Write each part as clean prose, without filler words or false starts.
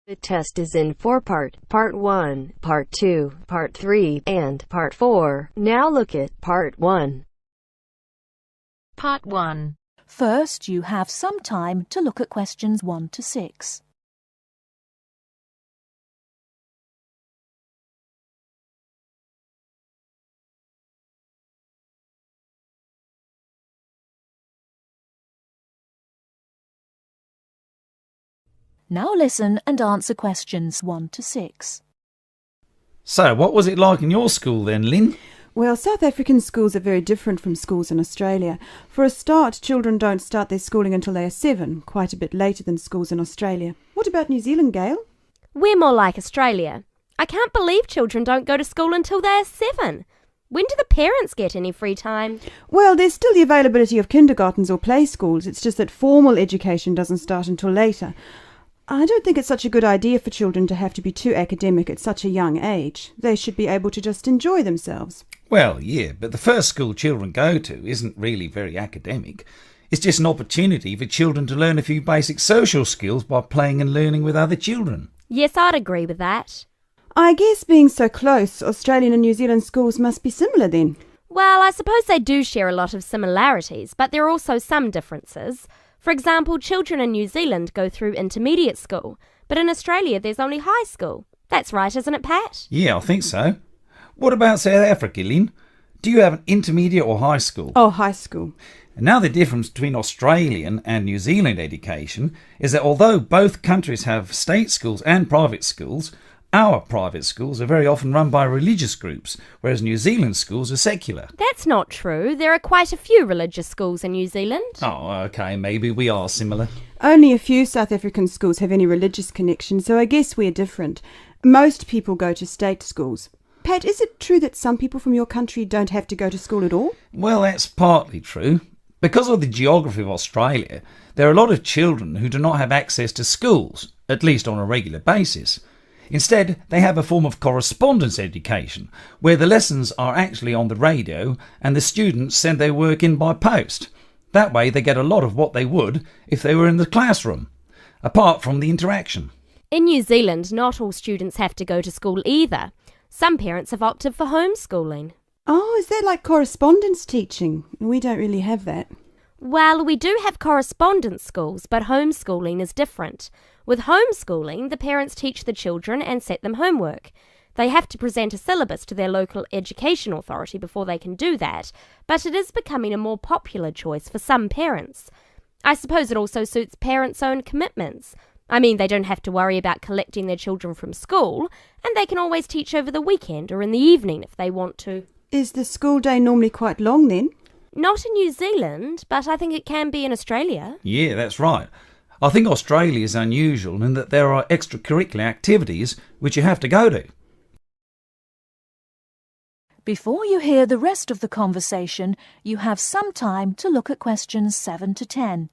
The test is in 4 parts: Part 1, Part 2, Part 3, and Part 4. Now look at Part 1. Part 1. First, you have some time to look at questions 1 to 6. Now listen and answer questions 1 to 6. So, what was it like in your school then, Lynn? Well, South African schools are very different from schools in Australia. For a start, children don't start their schooling until they are 7, quite a bit later than schools in Australia. What about New Zealand, Gail? We're more like Australia. I can't believe children don't go to school until they are 7. When do the parents get any free time? Well, there's still the availability of kindergartens or play schools. It's just that formal education doesn't start until later. I don't think it's such a good idea for children to have to be too academic at such a young age. They should be able to just enjoy themselves. Well, yeah, but the first school children go to isn't really very academic. It's just an opportunity for children to learn a few basic social skills by playing and learning with other children. Yes, I'd agree with that. I guess being so close, Australian and New Zealand schools must be similar then. Well, I suppose they do share a lot of similarities, but there are also some differences. For example, children in New Zealand go through intermediate school, but in Australia there's only high school. That's right, isn't it, Pat? Yeah, I think so. What about South Africa, Lynn? Do you have an intermediate or high school? Oh, high school. And now the difference between Australian and New Zealand education is that although both countries have state schools and private schools, our private schools are very often run by religious groups, whereas New Zealand schools are secular. That's not true. There are quite a few religious schools in New Zealand. Oh, OK, maybe we are similar. Only a few South African schools have any religious connection, so I guess we're different. Most people go to state schools. Pat, is it true that some people from your country don't have to go to school at all? Well, that's partly true. Because of the geography of Australia, there are a lot of children who do not have access to schools, at least on a regular basis. Instead, they have a form of correspondence education, where the lessons are actually on the radio and the students send their work in by post. That way they get a lot of what they would if they were in the classroom, apart from the interaction. In New Zealand, not all students have to go to school either. Some parents have opted for homeschooling. Oh, is that like correspondence teaching? We don't really have that. Well, we do have correspondence schools, but homeschooling is different. With homeschooling, the parents teach the children and set them homework. They have to present a syllabus to their local education authority before they can do that, but it is becoming a more popular choice for some parents. I suppose it also suits parents' own commitments. I mean, they don't have to worry about collecting their children from school, and they can always teach over the weekend or in the evening if they want to. Is the school day normally quite long then? Not in New Zealand, but I think it can be in Australia. Yeah, that's right. I think Australia is unusual in that there are extracurricular activities which you have to go to. Before you hear the rest of the conversation, you have some time to look at questions 7 to 10.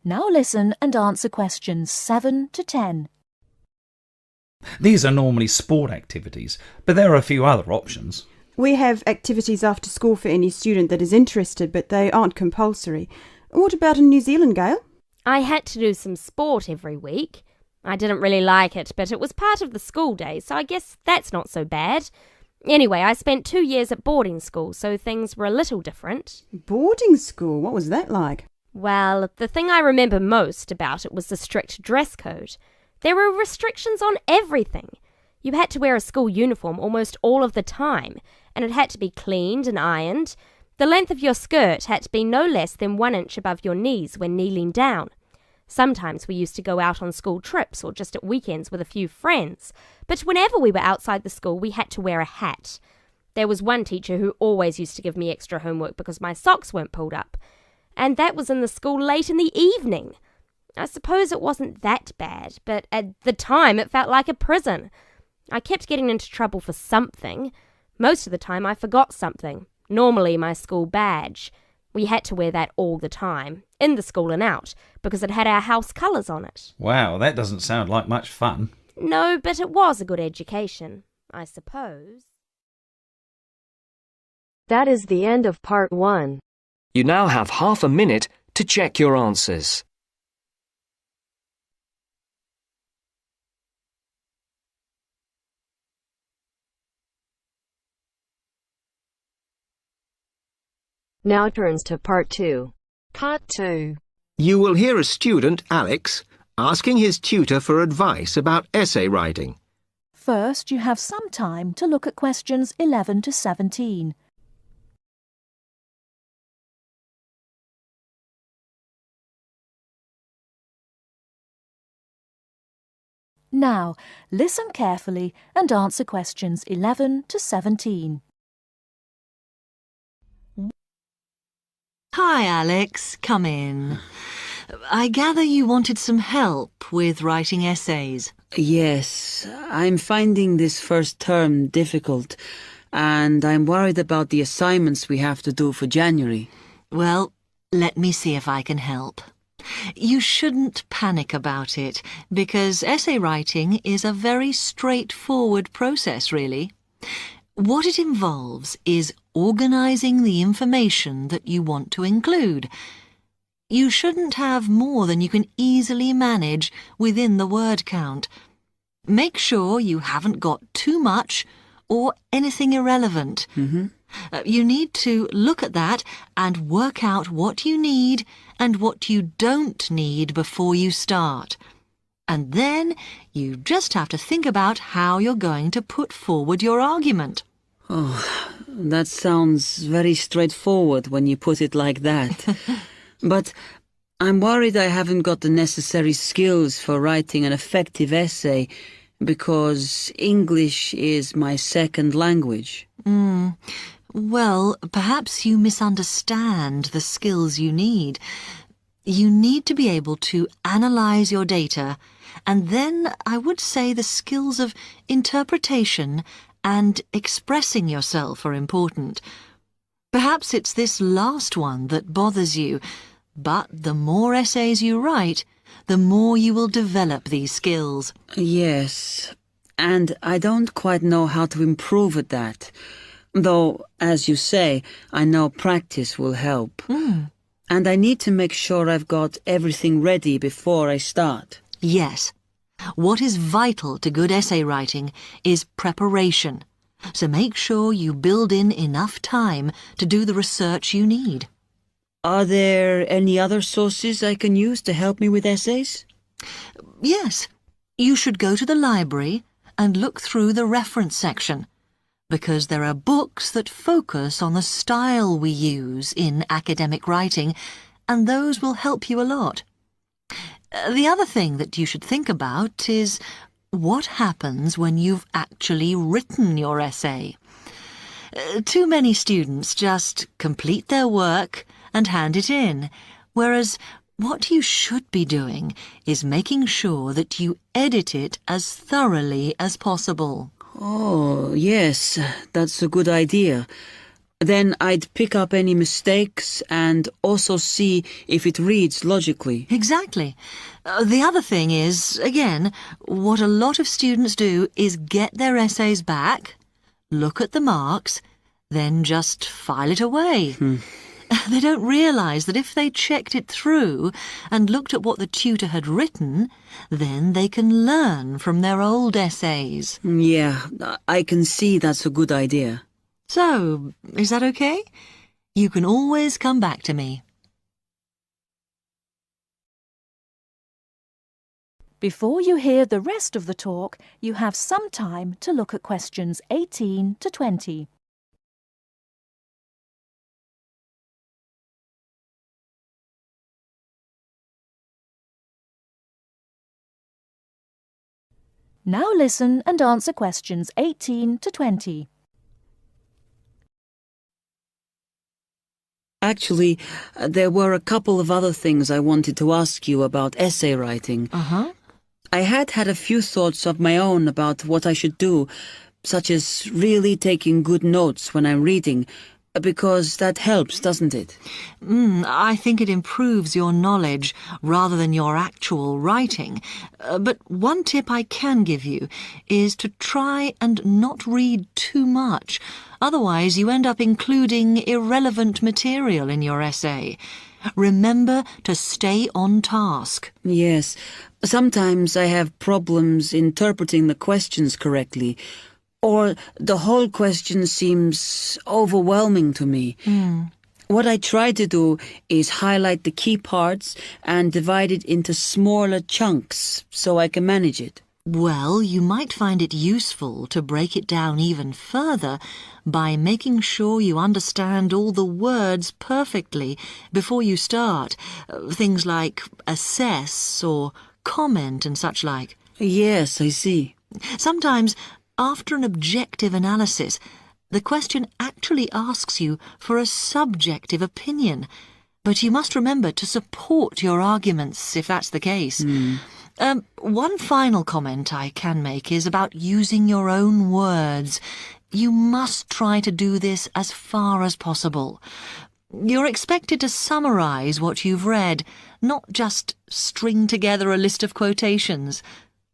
Now listen and answer questions 7 to 10. These are normally sport activities, but there are a few other options. We have activities after school for any student that is interested, but they aren't compulsory. What about in New Zealand, Gail? I had to do some sport every week. I didn't really like it, but it was part of the school day, so I guess that's not so bad. Anyway, I spent 2 years at boarding school, so things were a little different. Boarding school? What was that like? Well, the thing I remember most about it was the strict dress code. There were restrictions on everything. You had to wear a school uniform almost all of the time, and it had to be cleaned and ironed. The length of your skirt had to be no less than 1 inch above your knees when kneeling down. Sometimes we used to go out on school trips or just at weekends with a few friends, but whenever we were outside the school we had to wear a hat. There was one teacher who always used to give me extra homework because my socks weren't pulled up. And that was in the school late in the evening. I suppose it wasn't that bad, but at the time it felt like a prison. I kept getting into trouble for something. Most of the time I forgot something, normally my school badge. We had to wear that all the time, in the school and out, because it had our house colours on it. Wow, that doesn't sound like much fun. No, but it was a good education, I suppose. That is the end of part 1. You now have half a minute to check your answers. Now turns to part 2. Part 2. You will hear a student, Alex, asking his tutor for advice about essay writing. First, you have some time to look at questions 11 to 17. Now, listen carefully and answer questions 11 to 17. Hi, Alex. Come in. I gather you wanted some help with writing essays. Yes, I'm finding this first term difficult, and I'm worried about the assignments we have to do for January. Well, let me see if I can help. You shouldn't panic about it, because essay writing is a very straightforward process, really. What it involves is organising the information that you want to include. You shouldn't have more than you can easily manage within the word count. Make sure you haven't got too much or anything irrelevant. You need to look at that and work out what you need and what you don't need before you start. And then you just have to think about how you're going to put forward your argument. Oh, that sounds very straightforward when you put it like that. But I'm worried I haven't got the necessary skills for writing an effective essay because English is my second language. Well, perhaps you misunderstand the skills you need. You need to be able to analyse your data, and then I would say the skills of interpretation and expressing yourself are important. Perhaps it's this last one that bothers you, but the more essays you write, the more you will develop these skills. Yes, and I don't quite know how to improve at that. Though, as you say, I know practice will help. And I need to make sure I've got everything ready before I start. Yes. What is vital to good essay writing is preparation. So make sure you build in enough time to do the research you need. Are there any other sources I can use to help me with essays? Yes. You should go to the library and look through the reference section, because there are books that focus on the style we use in academic writing, and those will help you a lot. The other thing that you should think about is what happens when you've actually written your essay. Too many students just complete their work and hand it in, whereas what you should be doing is making sure that you edit it as thoroughly as possible. Oh, yes, that's a good idea. Then I'd pick up any mistakes and also see if it reads logically. Exactly. The other thing is, again, what a lot of students do is get their essays back, look at the marks, then just file it away. They don't realise that if they checked it through and looked at what the tutor had written, then they can learn from their old essays. Yeah, I can see that's a good idea. So, is that okay? You can always come back to me. Before you hear the rest of the talk, you have some time to look at questions 18 to 20. Now listen and answer questions 18 to 20. Actually, there were a couple of other things I wanted to ask you about essay writing. Uh-huh. I had a few thoughts of my own about what I should do, such as really taking good notes when I'm reading, because that helps, doesn't it? I think it improves your knowledge rather than your actual writing. But one tip I can give you is to try and not read too much. Otherwise, you end up including irrelevant material in your essay. Remember to stay on task. Yes. Sometimes I have problems interpreting the questions correctly, or the whole question seems overwhelming to me. What I try to do is highlight the key parts and divide it into smaller chunks so I can manage it. Well, you might find it useful to break it down even further by making sure you understand all the words perfectly before you start. Things like assess or comment and such like. Yes, I see. Sometimes, after an objective analysis, the question actually asks you for a subjective opinion. But you must remember to support your arguments if that's the case. One final comment I can make is about using your own words. You must try to do this as far as possible. You're expected to summarize what you've read, not just string together a list of quotations.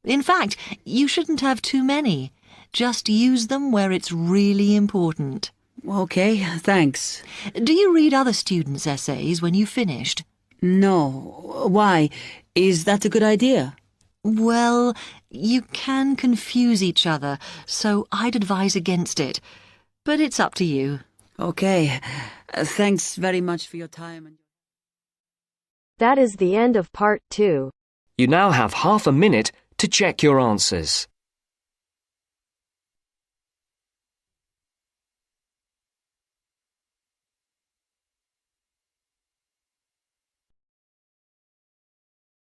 In fact, you shouldn't have too many. Just use them where it's really important. Okay, thanks. Do you read other students' essays when you've finished? No. Why? Is that a good idea? Well, you can confuse each other, so I'd advise against it. But it's up to you. Okay. Thanks very much for your time. That is the end of part 2. You now have half a minute to check your answers.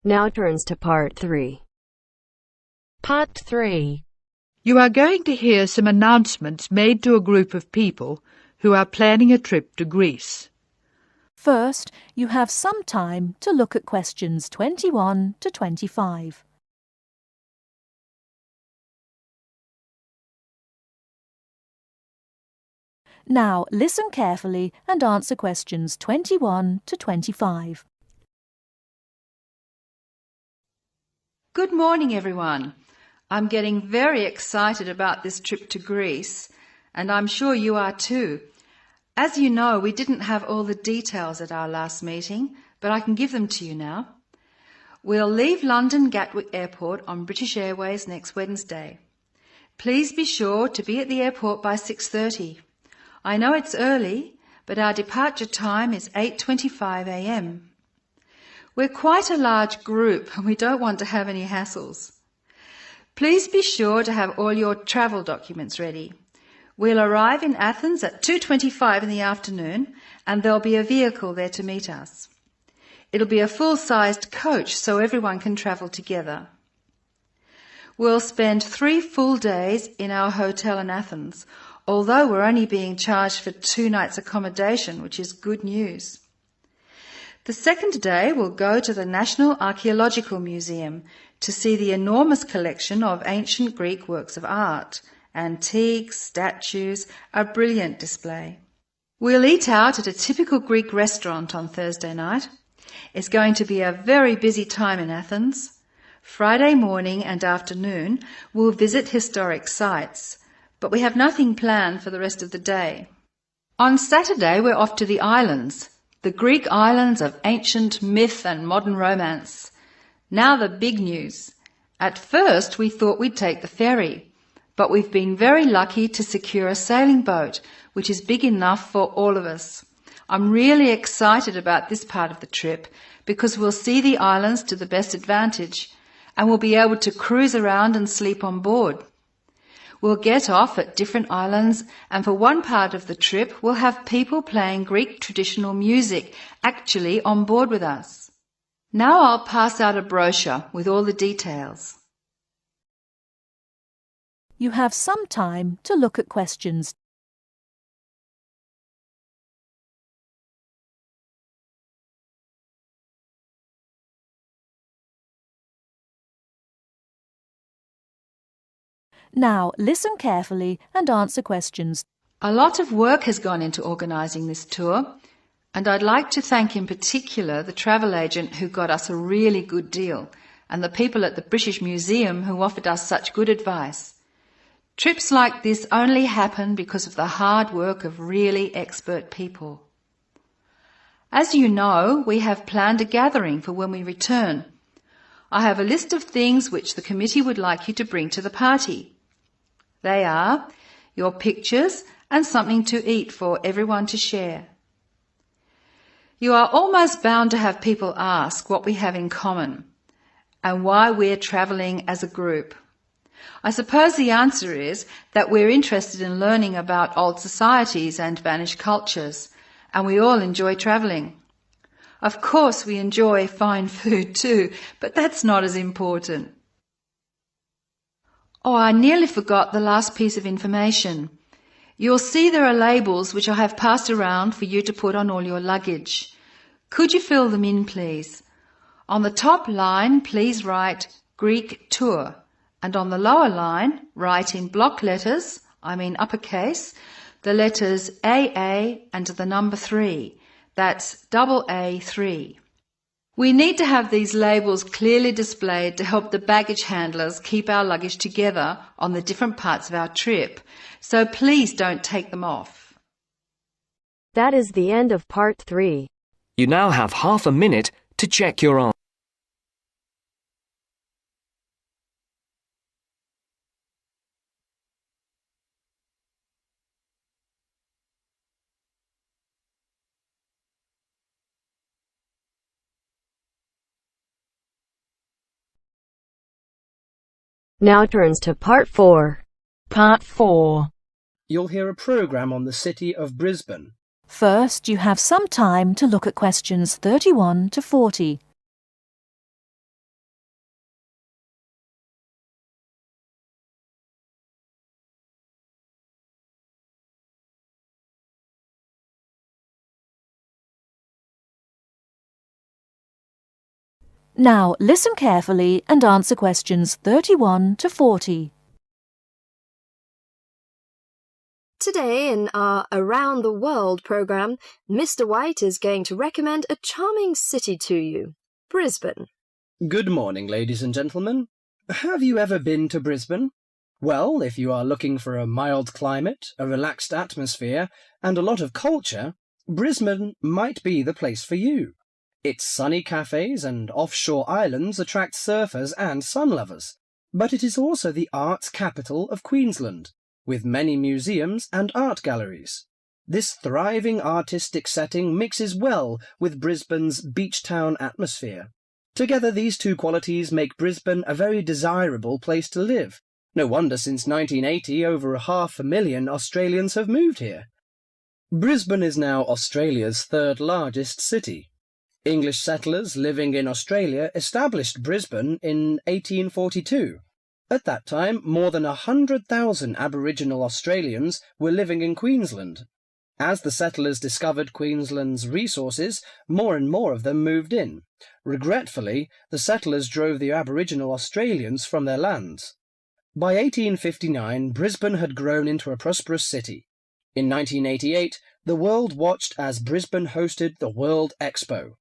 Now turns to part 3. Part 3. You are going to hear some announcements made to a group of people who are planning a trip to Greece. First, you have some time to look at questions 21 to 25. Now, listen carefully and answer questions 21 to 25. Good morning, everyone. I'm getting very excited about this trip to Greece, and I'm sure you are too. As you know, we didn't have all the details at our last meeting, but I can give them to you now. We'll leave London Gatwick Airport on British Airways next Wednesday. Please be sure to be at the airport by 6:30. I know it's early, but our departure time is 8:25 a.m. We're quite a large group and we don't want to have any hassles. Please be sure to have all your travel documents ready. We'll arrive in Athens at 2:25 in the afternoon and there'll be a vehicle there to meet us. It'll be a full-sized coach so everyone can travel together. We'll spend 3 full days in our hotel in Athens, although we're only being charged for 2 nights accommodation, which is good news. The second day we'll go to the National Archaeological Museum to see the enormous collection of ancient Greek works of art, antiques, statues, a brilliant display. We'll eat out at a typical Greek restaurant on Thursday night. It's going to be a very busy time in Athens. Friday morning and afternoon we'll visit historic sites, but we have nothing planned for the rest of the day. On Saturday we're off to the islands, the Greek islands of ancient myth and modern romance. Now the big news. At first we thought we'd take the ferry, but we've been very lucky to secure a sailing boat, which is big enough for all of us. I'm really excited about this part of the trip because we'll see the islands to the best advantage and we'll be able to cruise around and sleep on board. We'll get off at different islands and for one part of the trip we'll have people playing Greek traditional music actually on board with us. Now I'll pass out a brochure with all the details. You have some time to look at questions Now listen carefully and answer questions. A lot of work has gone into organising this tour, and I'd like to thank in particular the travel agent who got us a really good deal, and the people at the British Museum who offered us such good advice. Trips like this only happen because of the hard work of really expert people. As you know, we have planned a gathering for when we return. I have a list of things which the committee would like you to bring to the party. They are your pictures and something to eat for everyone to share. You are almost bound to have people ask what we have in common and why we're travelling as a group. I suppose the answer is that we're interested in learning about old societies and vanished cultures, and we all enjoy travelling. Of course we enjoy fine food too, but that's not as important. Oh, I nearly forgot the last piece of information. You'll see there are labels which I have passed around for you to put on all your luggage. Could you fill them in, please? On the top line, please write Greek tour, and on the lower line, write in block letters, I mean uppercase, the letters AA and the number 3. That's AA3. We need to have these labels clearly displayed to help the baggage handlers keep our luggage together on the different parts of our trip, so please don't take them off. That is the end of part 3. You now have half a minute to check your answer. Now turns to part 4. Part 4. You'll hear a programme on the city of Brisbane. First, you have some time to look at questions 31 to 40. Now listen carefully and answer questions 31 to 40. Today in our Around the World programme, Mr. White is going to recommend a charming city to you, Brisbane. Good morning, ladies and gentlemen. Have you ever been to Brisbane? Well, if you are looking for a mild climate, a relaxed atmosphere, and a lot of culture, Brisbane might be the place for you. Its sunny cafes and offshore islands attract surfers and sun lovers, but it is also the arts capital of Queensland, with many museums and art galleries. This thriving artistic setting mixes well with Brisbane's beach town atmosphere. Together these two qualities make Brisbane a very desirable place to live. No wonder since 1980 over 500,000 Australians have moved here. Brisbane is now Australia's third largest city. English settlers living in Australia established Brisbane in 1842. At that time, more than 100,000 Aboriginal Australians were living in Queensland. As the settlers discovered Queensland's resources, more and more of them moved in. Regretfully, the settlers drove the Aboriginal Australians from their lands. By 1859, Brisbane had grown into a prosperous city. In 1988, the world watched as Brisbane hosted the World Expo.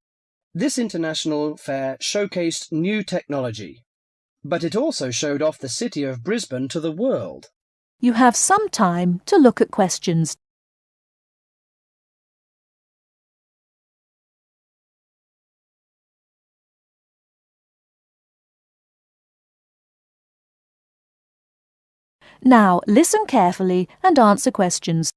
This international fair showcased new technology, but it also showed off the city of Brisbane to the world. You have some time to look at questions. Now listen carefully and answer questions.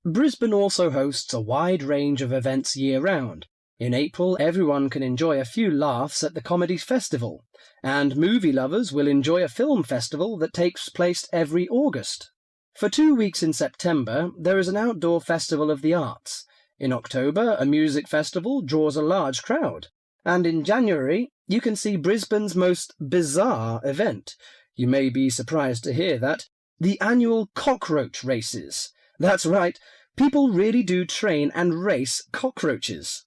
Brisbane also hosts a wide range of events year-round. In April, everyone can enjoy a few laughs at the Comedy Festival, and movie lovers will enjoy a film festival that takes place every August. For 2 weeks in September, there is an outdoor festival of the arts. In October, a music festival draws a large crowd. And in January, you can see Brisbane's most bizarre event. You may be surprised to hear that. The annual cockroach races. That's right, people really do train and race cockroaches.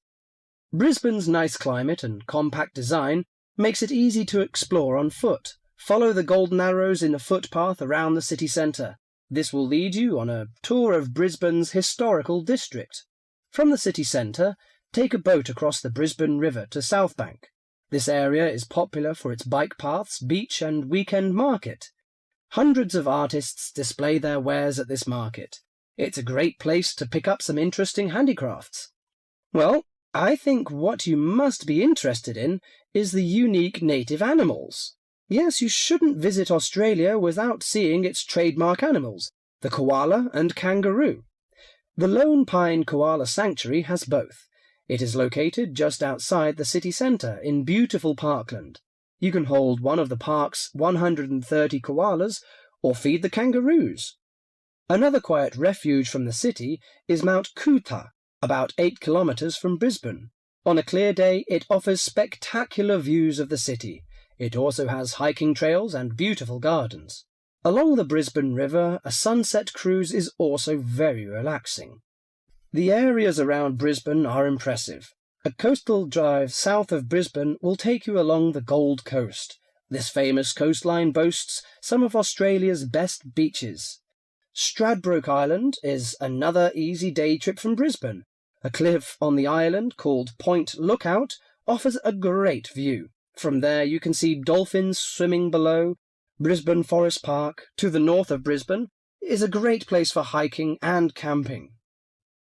Brisbane's nice climate and compact design makes it easy to explore on foot. Follow the golden arrows in a footpath around the city centre. This will lead you on a tour of Brisbane's historical district. From the city centre, take a boat across the Brisbane River to South Bank. This area is popular for its bike paths, beach and weekend market. Hundreds of artists display their wares at this market. It's a great place to pick up some interesting handicrafts. Well, I think what you must be interested in is the unique native animals. Yes, you shouldn't visit Australia without seeing its trademark animals, the koala and kangaroo. The Lone Pine Koala Sanctuary has both. It is located just outside the city centre in beautiful parkland. You can hold one of the park's 130 koalas or feed the kangaroos. Another quiet refuge from the city is Mount Coot-tha, about 8 kilometres from Brisbane. On a clear day, it offers spectacular views of the city. It also has hiking trails and beautiful gardens. Along the Brisbane River, a sunset cruise is also very relaxing. The areas around Brisbane are impressive. A coastal drive south of Brisbane will take you along the Gold Coast. This famous coastline boasts some of Australia's best beaches. Stradbroke Island is another easy day trip from Brisbane. A cliff on the island called Point Lookout offers a great view. From there you can see dolphins swimming below. Brisbane Forest Park, to the north of Brisbane, is a great place for hiking and camping.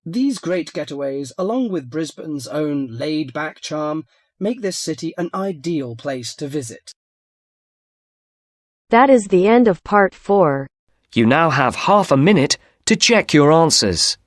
These great getaways, along with Brisbane's own laid-back charm, make this city an ideal place to visit. That is the end of part 4. You now have half a minute to check your answers.